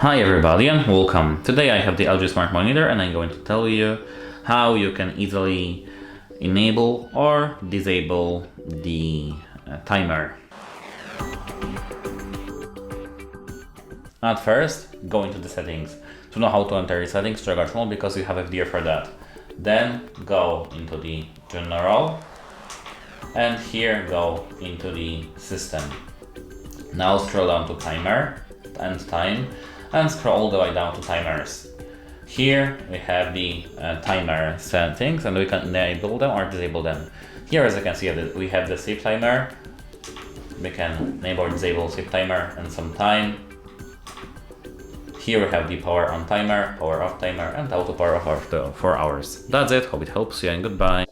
Hi everybody and welcome. Today I have the LG Smart Monitor and I'm going to tell you how you can easily enable or disable the timer. At first, go into the settings. To know how to enter the settings, trigger mode because you have FDR for that. Then go into the general and here go into the system. Now scroll down to timer and time and scroll all the way down to timers. Here we have the timer settings and we can enable them or disable them. Here, as you can see, we have the sleep timer. We can enable or disable sleep timer and some time. Here we have the power on timer, power off timer and auto power off after 4 hours. That's it, hope it helps you and goodbye.